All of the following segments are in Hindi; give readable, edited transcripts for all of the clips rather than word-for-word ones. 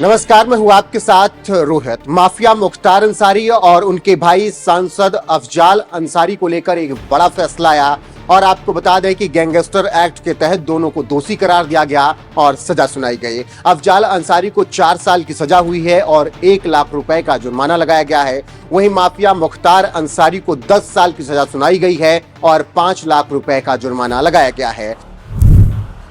नमस्कार, मैं हूं आपके साथ रोहित। माफिया मुख्तार अंसारी और उनके भाई सांसद अफजाल अंसारी को लेकर एक बड़ा फैसला आया और आपको बता दें कि गैंगस्टर एक्ट के तहत दोनों को दोषी करार दिया गया और सजा सुनाई गई। अफजाल अंसारी को 4 साल की सजा हुई है और 1 लाख रुपए का जुर्माना लगाया गया है। वहीं माफिया मुख्तार अंसारी को 10 साल की सजा सुनाई गई है और 5 लाख रुपए का जुर्माना लगाया गया है।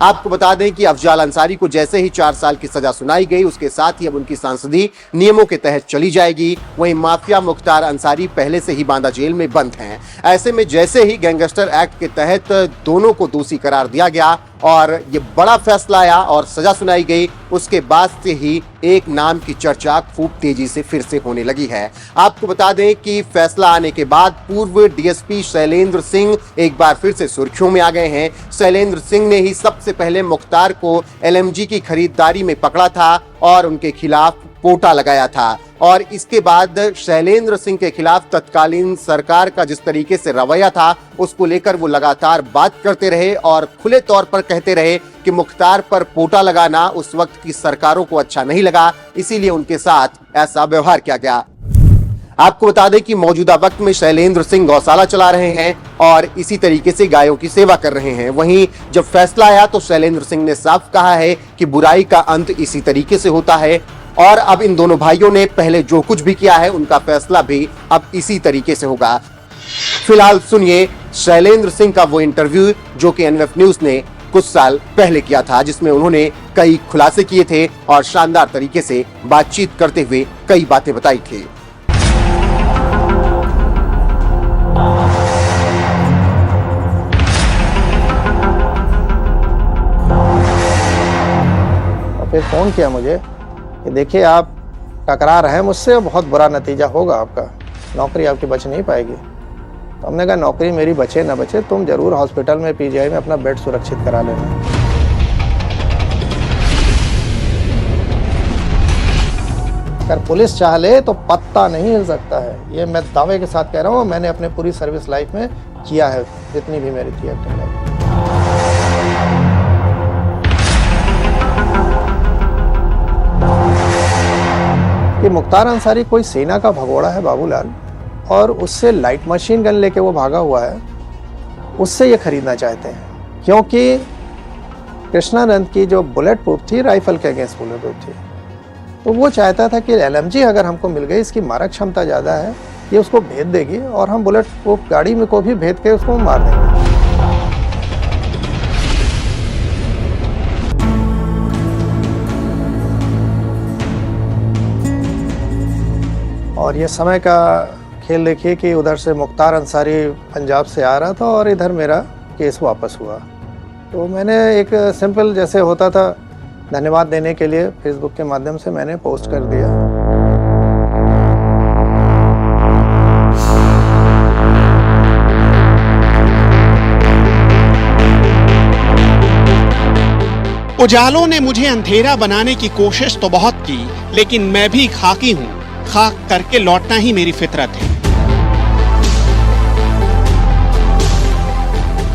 आपको बता दें कि अफजाल अंसारी को जैसे ही 4 साल की सजा सुनाई गई, उसके साथ ही अब उनकी सांसदी नियमों के तहत चली जाएगी। वहीं माफिया मुख्तार अंसारी पहले से ही बांदा जेल में बंद हैं। ऐसे में जैसे ही गैंगस्टर एक्ट के तहत दोनों को दोषी करार दिया गया और ये बड़ा फैसला आया और सजा सुनाई गई, उसके बाद से ही एक नाम की चर्चा खूब तेजी से फिर से होने लगी है। आपको बता दें कि फैसला आने के बाद पूर्व डीएसपी शैलेंद्र सिंह एक बार फिर से सुर्खियों में आ गए हैं। शैलेंद्र सिंह ने ही सबसे पहले मुख्तार को एलएमजी की खरीदारी में पकड़ा था और उनके खिलाफ पोटा लगाया था और इसके बाद शैलेंद्र सिंह के खिलाफ तत्कालीन सरकार का जिस तरीके से रवैया था, उसको लेकर वो लगातार बात करते रहे और खुले तौर पर कहते रहे कि मुख्तार पर पोटा लगाना उस वक्त की सरकारों को अच्छा नहीं लगा, इसीलिए उनके साथ ऐसा व्यवहार किया गया। आपको बता दें कि मौजूदा वक्त में शैलेंद्र सिंह गौशाला चला रहे हैं और इसी तरीके से गायों की सेवा कर रहे हैं। वहीं जब फैसला आया तो शैलेंद्र सिंह ने साफ कहा है कि बुराई का अंत इसी तरीके से होता है और अब इन दोनों भाइयों ने पहले जो कुछ भी किया है उनका फैसला भी अब इसी तरीके से होगा। फिलहाल सुनिए शैलेंद्र सिंह का वो इंटरव्यू जो कि एनएफ न्यूज ने कुछ साल पहले किया था, जिसमें उन्होंने कई खुलासे किए थे और शानदार तरीके से बातचीत करते हुए कई बातें बताई थी। फिर फोन किया मुझे कि देखिए आप टकरा रहे हैं मुझसे, बहुत बुरा नतीजा होगा आपका, नौकरी आपकी बच नहीं पाएगी। तो हमने कहा नौकरी मेरी बचे ना बचे, तुम जरूर हॉस्पिटल में पीजीआई में अपना बेड सुरक्षित करा लेना। अगर पुलिस चाह ले तो पत्ता नहीं हिल सकता है, ये मैं दावे के साथ कह रहा हूँ। मैंने अपने पूरी सर्विस लाइफ में किया है, जितनी भी मेरी थी एक्टिंग लाइफ। कि मुख्तार अंसारी कोई सेना का भगोड़ा है बाबूलाल, और उससे लाइट मशीन गन लेके वो भागा हुआ है, उससे ये खरीदना चाहते हैं क्योंकि कृष्णानंद की जो बुलेट प्रूफ थी राइफल के अगेंस्ट बुलेट प्रूफ थी, तो वो चाहता था कि एलएमजी अगर हमको मिल गई, इसकी मारक क्षमता ज़्यादा है, ये उसको भेद देगी और हम बुलेट प्रूफ गाड़ी में को भी भेद के उसको मार देंगे। और ये समय का खेल देखिए कि उधर से मुख्तार अंसारी पंजाब से आ रहा था और इधर मेरा केस वापस हुआ। तो मैंने एक सिंपल जैसे होता था धन्यवाद देने के लिए फेसबुक के माध्यम से मैंने पोस्ट कर दिया। उजालों ने मुझे अंधेरा बनाने की कोशिश तो बहुत की, लेकिन मैं भी खाकी हूँ, खाक करके लौटना ही मेरी फितरत है।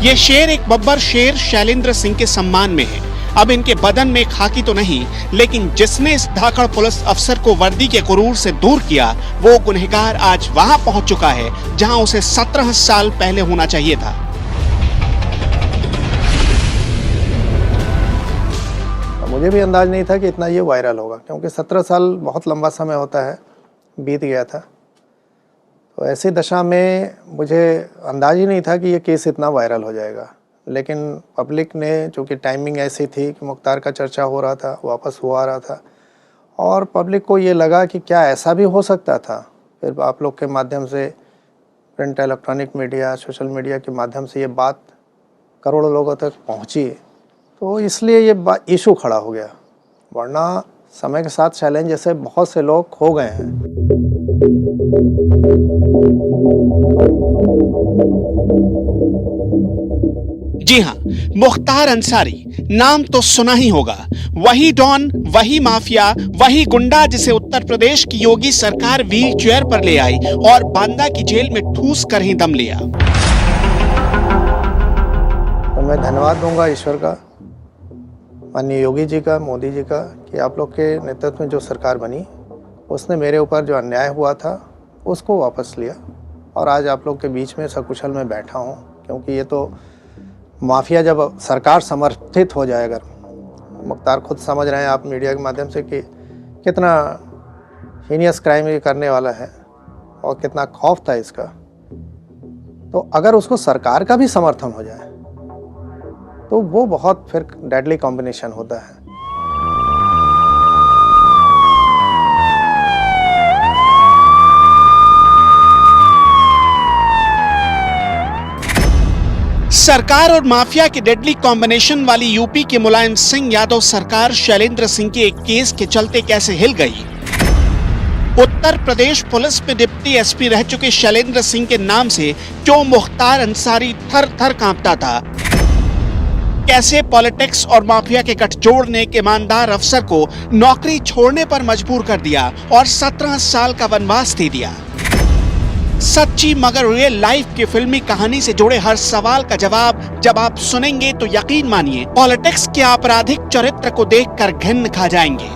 ये शेर एक बब्बर शेर शैलेंद्र सिंह के सम्मान में है। अब इनके बदन में खाकी तो नहीं, लेकिन जिसने इस धाकड़ पुलिस अफसर को वर्दी के गुरूर से दूर किया, वो गुनहगार आज वहां पहुंच चुका है जहां उसे 17 साल पहले होना चाहिए था। मुझे भी अंदाज नहीं था कि इतना ये वायरल होगा, क्योंकि 17 साल बहुत लंबा समय होता है, बीत गया था। तो ऐसी दशा में मुझे अंदाज ही नहीं था कि ये केस इतना वायरल हो जाएगा। लेकिन पब्लिक ने, चूँकि टाइमिंग ऐसी थी कि मुख्तार का चर्चा हो रहा था, वापस हुआ रहा था, और पब्लिक को ये लगा कि क्या ऐसा भी हो सकता था। फिर आप लोग के माध्यम से, print electronic media, social media के माध्यम से ये बात करोड़ों लोगों तक पहुँची, तो इसलिए ये इशू खड़ा हो गया। वरना समय के साथ चैलेंज जैसे बहुत से लोग खो गए हैं। जी हाँ, मुख्तार अंसारी नाम तो सुना ही होगा। वही डॉन, वही माफिया, वही गुंडा जिसे उत्तर प्रदेश की योगी सरकार व्हील चेयर पर ले आई और बांदा की जेल में ठूस कर ही दम लिया। तो मैं धन्यवाद दूंगा ईश्वर का। माननीय योगी जी का, मोदी जी का, कि आप लोग के नेतृत्व में जो सरकार बनी उसने मेरे ऊपर जो अन्याय हुआ था उसको वापस लिया और आज आप लोग के बीच में सकुशल में बैठा हूँ। क्योंकि ये तो माफिया जब सरकार समर्थित हो जाए, अगर मुख्तार खुद समझ रहे हैं आप मीडिया के माध्यम से कि कितना हीनियस क्राइम ये करने वाला है और कितना खौफ था इसका, तो अगर उसको सरकार का भी समर्थन हो जाए तो वो बहुत फिर डेडली कॉम्बिनेशन होता है। सरकार और माफिया के डेडली कॉम्बिनेशन वाली यूपी के मुलायम सिंह यादव सरकार शैलेंद्र सिंह के एक केस के चलते कैसे हिल गई। उत्तर प्रदेश पुलिस में डिप्टी एसपी रह चुके शैलेंद्र सिंह के नाम से क्यों मुख्तार अंसारी थर थर कांपता था। कैसे पॉलिटिक्स और माफिया के गठजोड़ ने एक ईमानदार अफसर को नौकरी छोड़ने पर मजबूर कर दिया और 17 साल का वनवास दे दिया। सच्ची मगर रियल लाइफ की फिल्मी कहानी से जुड़े हर सवाल का जवाब जब आप सुनेंगे तो यकीन मानिए पॉलिटिक्स के आपराधिक चरित्र को देखकर घिन्न खा जाएंगे।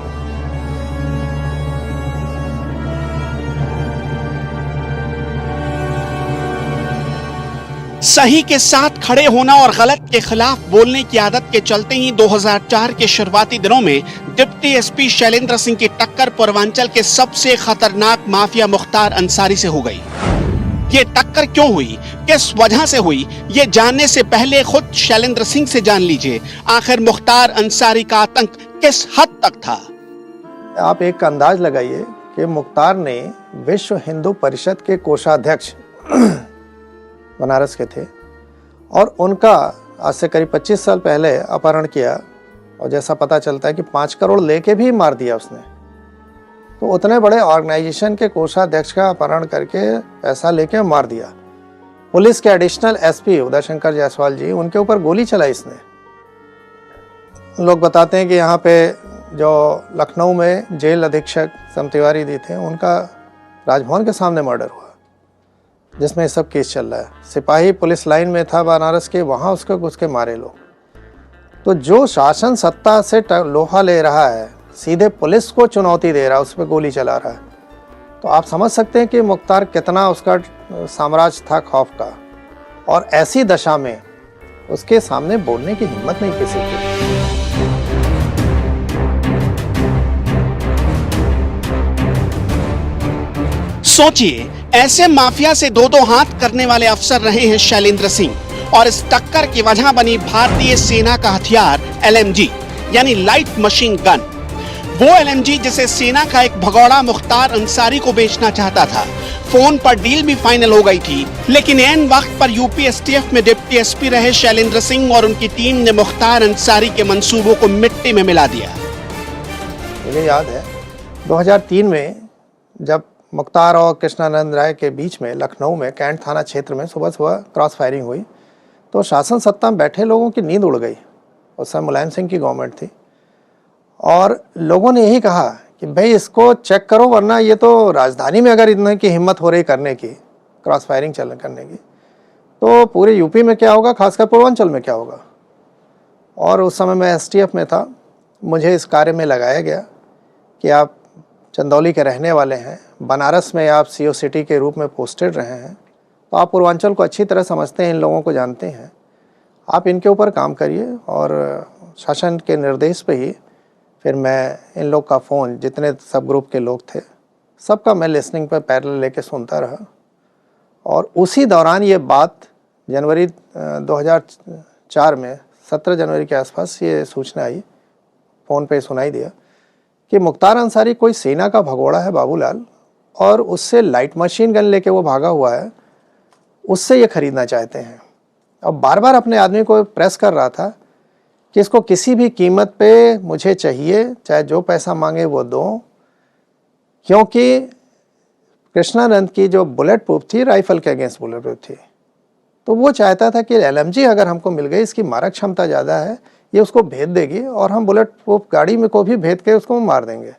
सही के साथ खड़े होना और गलत के खिलाफ बोलने की आदत के चलते ही 2004 के शुरुआती दिनों में डिप्टी एसपी शैलेंद्र सिंह की टक्कर पूर्वांचल के सबसे खतरनाक माफिया मुख्तार अंसारी से हो गई। ये टक्कर क्यों हुई, किस वजह से हुई, ये जानने से पहले खुद शैलेंद्र सिंह से जान लीजिए आखिर मुख्तार अंसारी का आतंक किस हद तक था। आप एक अंदाज लगाइए कि मुख्तार ने विश्व हिंदू परिषद के कोषाध्यक्ष बनारस के थे और उनका आज से करीब 25 साल पहले अपहरण किया और जैसा पता चलता है कि 5 करोड़ लेके भी मार दिया उसने। तो उतने बड़े ऑर्गेनाइजेशन के कोषाध्यक्ष का अपहरण करके पैसा लेके मार दिया। पुलिस के एडिशनल एसपी उदय शंकर जायसवाल जी, उनके ऊपर गोली चलाई इसने। लोग बताते हैं कि यहाँ पे जो लखनऊ में जेल अधीक्षक सम तिवारी दी थे, उनका राजभवन के सामने मर्डर हुआ जिसमें सब केस चल रहा है। सिपाही पुलिस लाइन में था बनारस के, वहाँ उसको घुस के मारे लोग। तो जो शासन सत्ता से लोहा ले रहा है, सीधे पुलिस को चुनौती दे रहा है, उस पर गोली चला रहा है, तो आप समझ सकते हैं कि मुख्तार कितना उसका साम्राज्य था खौफ का। और ऐसी दशा में उसके सामने बोलने की हिम्मत नहीं किसी की। सोचिए, ऐसे माफिया से दो दो हाथ करने वाले अफसर रहे हैं शैलेंद्र सिंह और इस टक्कर की वजह बनी भारतीय सेना का हथियार LMG यानी लाइट मशीन गन। वो LMG जिसे सेना का एक भगौड़ा मुख्तार अंसारी को बेचना चाहता था। फोन पर डील भी फाइनल हो गई थी, लेकिन एन वक्त पर यूपी STF में डिप्टी एसपी रहे शैलेंद्र सिंह और उनकी टीम ने मुख्तार अंसारी के मंसूबों को मिट्टी में मिला दिया। मुझे याद है 2003 में जब मुख्तार और कृष्णानंद राय के बीच में लखनऊ में कैंट थाना क्षेत्र में सुबह सुबह क्रॉस फायरिंग हुई, तो शासन सत्ता में बैठे लोगों की नींद उड़ गई। उस समय मुलायम सिंह की गवर्नमेंट थी और लोगों ने यही कहा कि भाई इसको चेक करो, वरना ये तो राजधानी में अगर इतने की हिम्मत हो रही करने की, क्रॉस फायरिंग करने की, तो पूरे यूपी में क्या होगा, खासकर पूर्वांचल में क्या होगा। और उस समय मैं STF में था, मुझे इस कार्य में लगाया गया कि आप चंदौली के रहने वाले हैं, बनारस में आप CO सिटी के रूप में पोस्टेड रहे हैं, तो आप पूर्वांचल को अच्छी तरह समझते हैं, इन लोगों को जानते हैं, आप इनके ऊपर काम करिए। और शासन के निर्देश पे ही फिर मैं इन लोग का फ़ोन, जितने सब ग्रुप के लोग थे, सबका मैं लिसनिंग पे पैरेलल लेके सुनता रहा। और उसी दौरान ये बात जनवरी 2004 में 17 जनवरी के आसपास ये सूचना आई, फ़ोन पे सुनाई दिया कि मुख्तार अंसारी कोई सेना का भगोड़ा है बाबूलाल, और उससे लाइट मशीन गन लेके वो भागा हुआ है, उससे ये खरीदना चाहते हैं। अब बार बार अपने आदमी को प्रेस कर रहा था कि इसको किसी भी कीमत पे मुझे चाहिए, चाहे जो पैसा मांगे वो दो, क्योंकि कृष्णानंद की जो बुलेट प्रूफ थी, राइफल के अगेंस्ट बुलेट प्रूफ थी, तो वो चाहता था कि LMG अगर हमको मिल गई, इसकी मारक क्षमता ज़्यादा है, ये उसको भेद देगी और हम बुलेट प्रूफ गाड़ी में को भी भेद के उसको मार देंगे।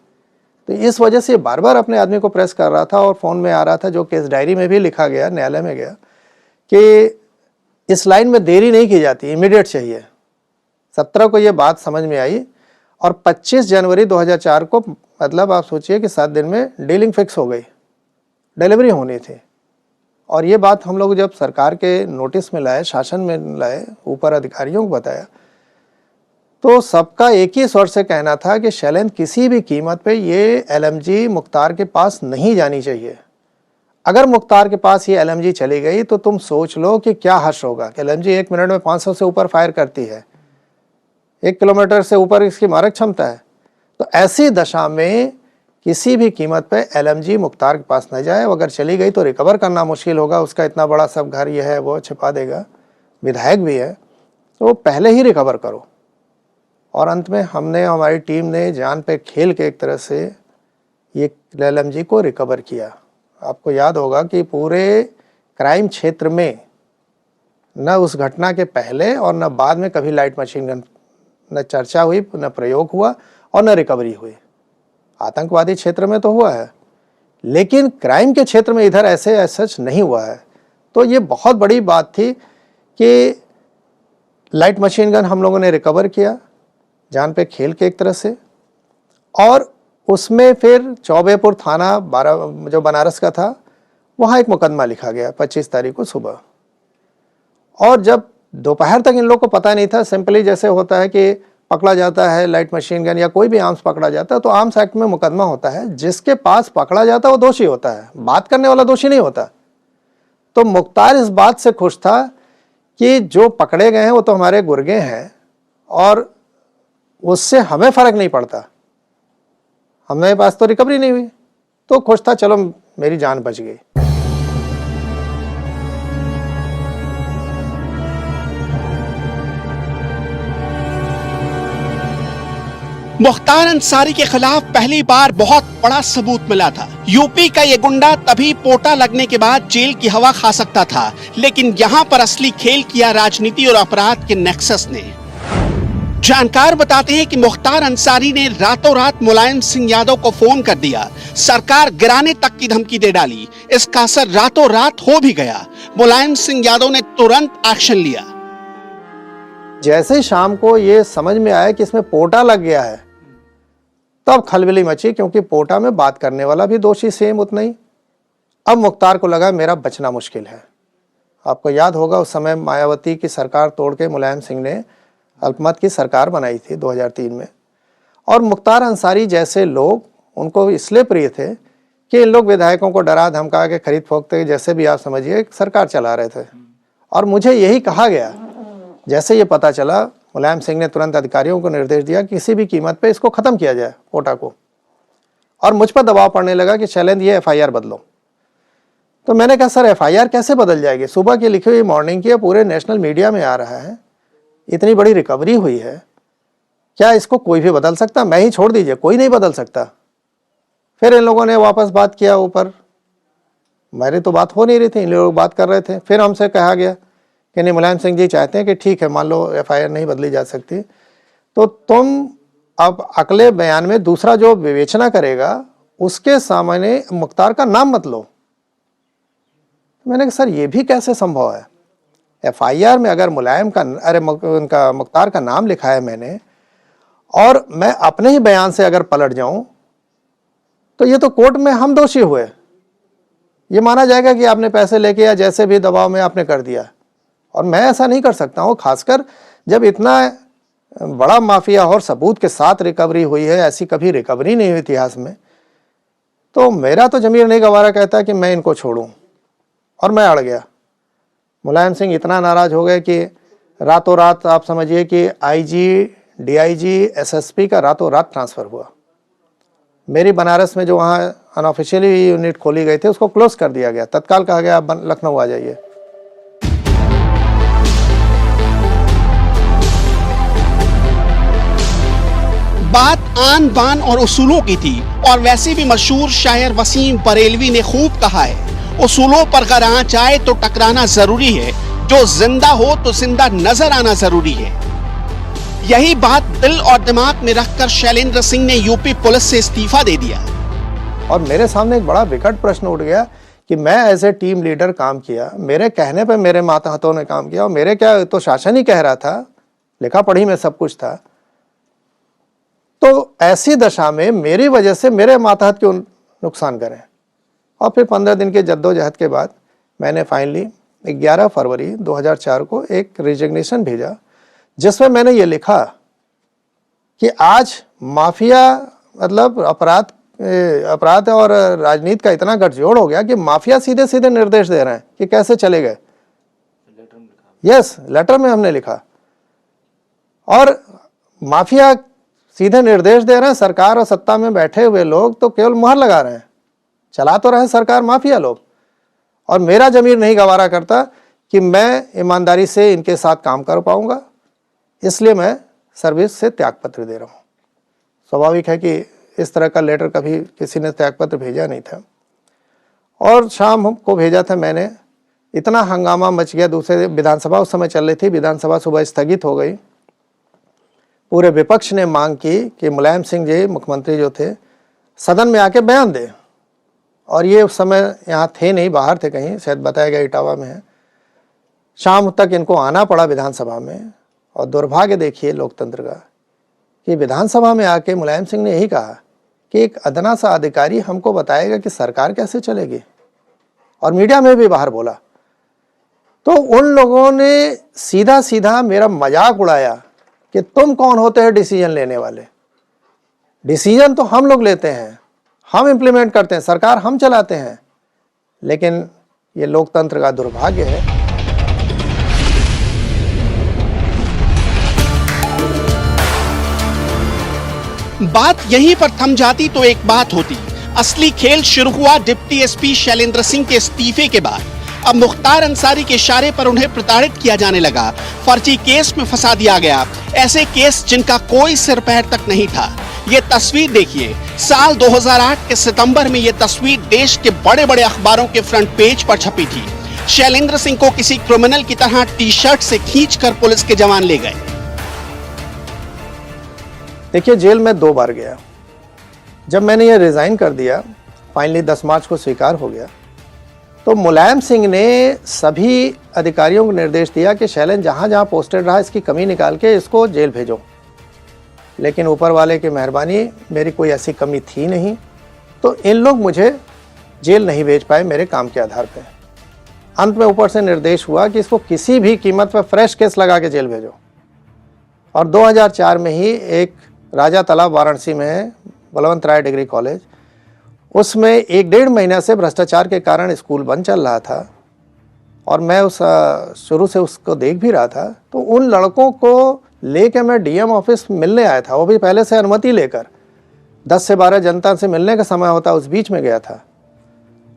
तो इस वजह से बार बार अपने आदमी को प्रेस कर रहा था और फ़ोन में आ रहा था, जो केस डायरी में भी लिखा गया, न्यायालय में गया, कि इस लाइन में देरी नहीं की जाती, इमीडिएट चाहिए। 17 को ये बात समझ में आई और 25 जनवरी 2004 को मतलब आप सोचिए कि 7 दिन में डीलिंग फिक्स हो गई, डिलीवरी होनी थी। और ये बात हम लोग जब सरकार के नोटिस में लाए, शासन में लाए, ऊपर अधिकारियों को बताया, तो सबका एक ही स्वर से कहना था कि शैलेंद्र किसी भी कीमत पे ये LMG मुख्तार के पास नहीं जानी चाहिए। अगर मुख्तार के पास ये LMG चली गई तो तुम सोच लो कि क्या हर्ष होगा कि LMG 1 मिनट में 500 से ऊपर फायर करती है, 1 किलोमीटर से ऊपर इसकी मारक क्षमता है। तो ऐसी दशा में किसी भी कीमत पे LMG मुख्तार के पास न जाए। अगर चली गई तो रिकवर करना मुश्किल होगा, उसका इतना बड़ा सब घर ये है वो छिपा देगा, विधायक भी है, तो पहले ही रिकवर करो। और अंत में हमने, हमारी टीम ने जान पे खेल के एक तरह से ये LMG को रिकवर किया। आपको याद होगा कि पूरे क्राइम क्षेत्र में न उस घटना के पहले और न बाद में कभी लाइट मशीन गन न चर्चा हुई, न प्रयोग हुआ और न रिकवरी हुई। आतंकवादी क्षेत्र में तो हुआ है, लेकिन क्राइम के क्षेत्र में इधर ऐसे सच नहीं हुआ है। तो ये बहुत बड़ी बात थी कि लाइट मशीन गन हम लोगों ने रिकवर किया जान पे खेल के एक तरह से। और उसमें फिर चौबेपुर थाना जो बनारस का था, वहाँ एक मुकदमा लिखा गया 25 तारीख को सुबह। और जब दोपहर तक इन लोगों को पता नहीं था, सिंपली जैसे होता है कि पकड़ा जाता है लाइट मशीन गन या कोई भी आर्म्स पकड़ा जाता है तो आर्म्स एक्ट में मुकदमा होता है, जिसके पास पकड़ा जाता है वो दोषी होता है, बात करने वाला दोषी नहीं होता। तो मुख्तार इस बात से खुश था कि जो पकड़े गए हैं वो तो हमारे गुर्गे हैं और उससे हमें फर्क नहीं पड़ता, हमें पास तो रिकवरी नहीं हुई, तो खुश था, चलो मेरी जान बच गई। मुख्तार अंसारी के खिलाफ पहली बार बहुत बड़ा सबूत मिला था। यूपी का ये गुंडा तभी पोटा लगने के बाद जेल की हवा खा सकता था, लेकिन यहाँ पर असली खेल किया राजनीति और अपराध के नेक्सस ने। जानकार बताते हैं कि मुख्तार अंसारी ने रातों रात मुलायम सिंह यादव को फोन कर दिया, सरकार गिराने तक की धमकी दे डाली। इसका असर रातों रात हो भी गया। मुलायम सिंह यादव ने तुरंत एक्शन लिया। जैसे ही शाम को ये समझ में आया कि इसमें पोटा लग गया है, तब खलबली मची, क्योंकि पोटा में बात करने वाला भी दोषी सेम उतना ही। अब मुख्तार को लगा मेरा बचना मुश्किल है। आपको याद होगा उस समय मायावती की सरकार तोड़ के मुलायम सिंह ने अल्पमत की सरकार बनाई थी 2003 में। और मुख्तार अंसारी जैसे लोग उनको इसलिए प्रिय थे कि इन लोग विधायकों को डरा धमका के खरीद फोकते, जैसे भी आप समझिए, सरकार चला रहे थे। और मुझे यही कहा गया, जैसे ये पता चला मुलायम सिंह ने तुरंत अधिकारियों को निर्देश दिया किसी भी कीमत पे इसको ख़त्म किया जाए पोटा को। और मुझ पर दबाव पड़ने लगा कि शैलेंद्र ये FIR बदलो। तो मैंने कहा सर FIR कैसे बदल जाएगी, सुबह की लिखी हुई मॉर्निंग की पूरे नेशनल मीडिया में आ रहा है, इतनी बड़ी रिकवरी हुई है, क्या इसको कोई भी बदल सकता? मैं ही छोड़ दीजिए, कोई नहीं बदल सकता। फिर इन लोगों ने वापस बात किया ऊपर, मेरी तो बात हो नहीं रही थी, इन लोग बात कर रहे थे। फिर हमसे कहा गया कि नहीं, मुलायम सिंह जी चाहते हैं कि ठीक है, मान लो FIR नहीं बदली जा सकती, तो तुम अब अगले बयान में दूसरा जो विवेचना करेगा उसके सामने मुख्तार का नाम मत लो। मैंने कहा सर ये भी कैसे संभव है? FIR में अगर मुलायम का, उनका मुख्तार का नाम लिखा है मैंने, और मैं अपने ही बयान से अगर पलट जाऊं तो ये तो कोर्ट में हम दोषी हुए, ये माना जाएगा कि आपने पैसे लेके या जैसे भी दबाव में आपने कर दिया। और मैं ऐसा नहीं कर सकता हूँ, खासकर जब इतना बड़ा माफिया और सबूत के साथ रिकवरी हुई है, ऐसी कभी रिकवरी नहीं हुई इतिहास में। तो मेरा तो जमीर नहीं गवारा कहता कि मैं इनको छोड़ूं, और मैं अड़ गया। मुलायम सिंह इतना नाराज हो गए कि रातों रात आप समझिए कि IG, DIG, SSP का रातों रात ट्रांसफ़र हुआ। मेरी बनारस में जो वहाँ अनऑफिशियली यूनिट खोली गई थी उसको क्लोज कर दिया गया, तत्काल कहा गया आप लखनऊ आ जाइए। बात आन बान और उसूलों की थी, और वैसे भी मशहूर शायर वसीम बरेलवी ने खूब कहा है, उसूलों पर अगर आंच आए तो टकराना जरूरी है, जो जिंदा हो तो जिंदा नजर आना जरूरी है। यही बात दिल और दिमाग में रखकर शैलेंद्र सिंह ने यूपी पुलिस से इस्तीफा दे दिया। और मेरे सामने एक बड़ा विकट प्रश्न उठ गया कि मैं एज ए टीम लीडर काम किया, मेरे कहने पे मेरे मातहतों ने काम किया, और मेरे क्या तो शासन ही कह रहा था, लिखा पढ़ी में सब कुछ था, तो ऐसी दशा में मेरी वजह से मेरे मातहत क्यों नुकसान करें। और फिर 15 दिन के जद्दोजहद के बाद मैंने फाइनली 11 फरवरी 2004 को एक रिजिग्नेशन भेजा, जिसमें मैंने ये लिखा कि आज माफिया मतलब अपराध और राजनीति का इतना गठजोड़ हो गया कि माफिया सीधे सीधे निर्देश दे रहे हैं कि कैसे चले गए। यस, लेटर में हमने लिखा। और माफिया सीधे निर्देश दे रहे हैं, सरकार और सत्ता में बैठे हुए लोग तो केवल मुहर लगा रहे हैं, चला तो रहे सरकार माफिया लोग। और मेरा जमीर नहीं गवारा करता कि मैं ईमानदारी से इनके साथ काम कर पाऊंगा, इसलिए मैं सर्विस से त्यागपत्र दे रहा हूँ। स्वाभाविक है कि इस तरह का लेटर कभी किसी ने त्यागपत्र भेजा नहीं था। और शाम को भेजा था मैंने, इतना हंगामा मच गया। दूसरे विधानसभा उस समय चल रही थी, विधानसभा सुबह स्थगित हो गई। पूरे विपक्ष ने मांग की कि मुलायम सिंह जी मुख्यमंत्री जो थे सदन में आके बयान दें, और ये उस समय यहाँ थे नहीं, बाहर थे कहीं, शायद बताया गया इटावा में है। शाम तक इनको आना पड़ा विधानसभा में। और दुर्भाग्य देखिए लोकतंत्र का कि विधानसभा में आके मुलायम सिंह ने यही कहा कि एक अदना सा अधिकारी हमको बताएगा कि सरकार कैसे चलेगी, और मीडिया में भी बाहर बोला। तो उन लोगों ने सीधा सीधा मेरा मजाक उड़ाया कि तुम कौन होते हैं डिसीजन लेने वाले, डिसीजन तो हम लोग लेते हैं, हम इम्प्लीमेंट करते हैं, सरकार हम चलाते हैं। लेकिन ये लोकतंत्र का दुर्भाग्य है। बात यहीं पर थम जाती तो एक बात होती। असली खेल शुरू हुआ डिप्टी एसपी शैलेंद्र सिंह के इस्तीफे के बाद। अब मुख्तार अंसारी के इशारे पर उन्हें प्रताड़ित किया जाने लगा, फर्जी केस में फंसा दिया गया, ऐसे केस जिनका कोई सिर पैर तक नहीं था। ये तस्वीर देखिए, साल 2008 के सितंबर में ये तस्वीर देश के बड़े बड़े अखबारों के फ्रंट पेज पर छपी थी। शैलेंद्र सिंह को किसी क्रिमिनल की तरह टी शर्ट से खींचकर पुलिस के जवान ले गए। देखिए, जेल में 2 बार गया। जब मैंने ये रिज़ाइन कर दिया, फाइनली 10 मार्च को स्वीकार हो गया, तो मुलायम सिंह ने सभी अधिकारियों को निर्देश दिया कि शैलेंद्र जहाँ जहाँ पोस्टेड रहा इसकी कमी निकाल के इसको जेल भेजो। लेकिन ऊपर वाले की मेहरबानी, मेरी कोई ऐसी कमी थी नहीं, तो इन लोग मुझे जेल नहीं भेज पाए मेरे काम के आधार पर। अंत में ऊपर से निर्देश हुआ कि इसको किसी भी कीमत पर फ्रेश केस लगा के जेल भेजो। और 2004 में ही एक राजा तालाब वाराणसी में है बलवंत राय डिग्री कॉलेज, उसमें 1-1.5 महीना से भ्रष्टाचार के कारण स्कूल बंद चल रहा था, और मैं उस शुरू से उसको देख भी रहा था। तो उन लड़कों को लेके मैं डीएम ऑफिस मिलने आया था, वो भी पहले से अनुमति लेकर। 10 से 12 जनता से मिलने का समय होता, उस बीच में गया था।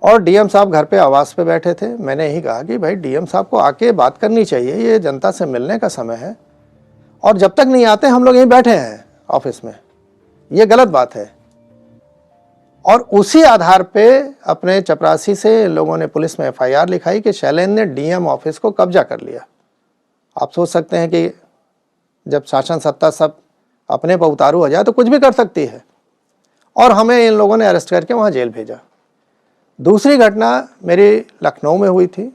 और डीएम साहब घर पे आवास पे बैठे थे। मैंने यही कहा कि भाई डीएम साहब को आके बात करनी चाहिए, ये जनता से मिलने का समय है, और जब तक नहीं आते हम लोग यहीं बैठे हैं ऑफिस में, ये गलत बात है। और उसी आधार पे अपने चपरासी से लोगों ने पुलिस में एफआईआर लिखाई कि शैलेंद्र ने डीएम ऑफिस को कब्जा कर लिया। आप सोच सकते हैं कि जब शासन सत्ता सब अपने पर उतारू हो जाए तो कुछ भी कर सकती है, और हमें इन लोगों ने अरेस्ट करके वहाँ जेल भेजा। दूसरी घटना मेरी लखनऊ में हुई थी,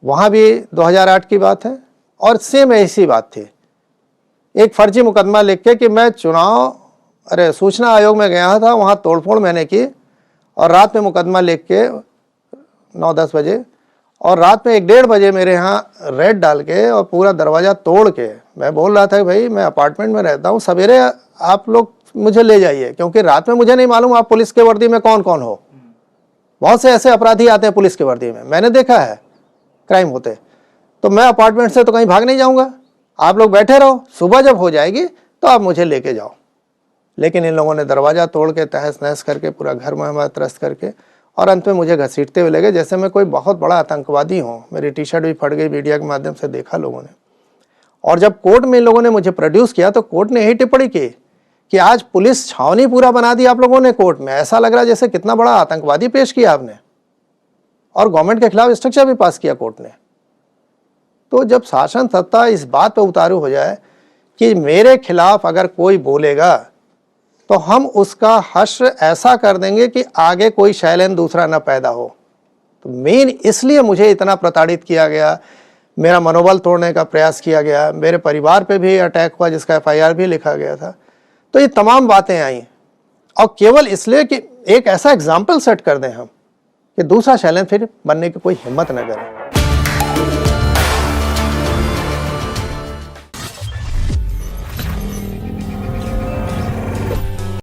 वहाँ भी 2008 की बात है, और सेम ऐसी बात थी। एक फर्जी मुकदमा लिख के कि मैं सूचना आयोग में गया था, वहाँ तोड़फोड़ मैंने की, और रात में मुकदमा लिख के 9-10 बजे, और रात में 1-1.5 बजे मेरे यहाँ रेड डाल के और पूरा दरवाज़ा तोड़ के मैं बोल रहा था कि भाई मैं अपार्टमेंट में रहता हूँ, सवेरे आप लोग मुझे ले जाइए, क्योंकि रात में मुझे नहीं मालूम आप पुलिस के वर्दी में कौन कौन हो। बहुत से ऐसे अपराधी आते हैं पुलिस की वर्दी में, मैंने देखा है क्राइम होते। तो मैं अपार्टमेंट से तो कहीं भाग नहीं जाऊँगा, आप लोग बैठे रहो, सुबह जब हो जाएगी तो आप मुझे लेके जाओ। लेकिन इन लोगों ने दरवाज़ा तोड़ के तहस नहस करके पूरा घर में त्रस्त करके, और अंत में मुझे घसीटते हुए लगे जैसे मैं कोई बहुत बड़ा आतंकवादी हूँ। मेरी टी शर्ट भी फट गई, मीडिया के माध्यम से देखा लोगों ने। और जब कोर्ट में इन लोगों ने मुझे प्रोड्यूस किया तो कोर्ट ने यही टिप्पणी की कि आज पुलिस छावनी पूरा बना दी आप लोगों ने कोर्ट में, ऐसा लग रहा है जैसे कितना बड़ा आतंकवादी पेश किया आपने, और गवर्नमेंट के खिलाफ स्ट्रक्चर भी पास किया कोर्ट ने। तो जब शासन सत्ता इस बात पर उतारू हो जाए कि मेरे खिलाफ अगर कोई बोलेगा तो हम उसका हश्र ऐसा कर देंगे कि आगे कोई शैलेंद्र दूसरा न पैदा हो, तो मेन इसलिए मुझे इतना प्रताड़ित किया गया, मेरा मनोबल तोड़ने का प्रयास किया गया, मेरे परिवार पे भी अटैक हुआ जिसका एफआईआर भी लिखा गया था। तो ये तमाम बातें आई और केवल इसलिए कि एक ऐसा एग्जाम्पल सेट कर दें हम कि दूसरा शैलेंद्र फिर बनने की कोई हिम्मत न करें।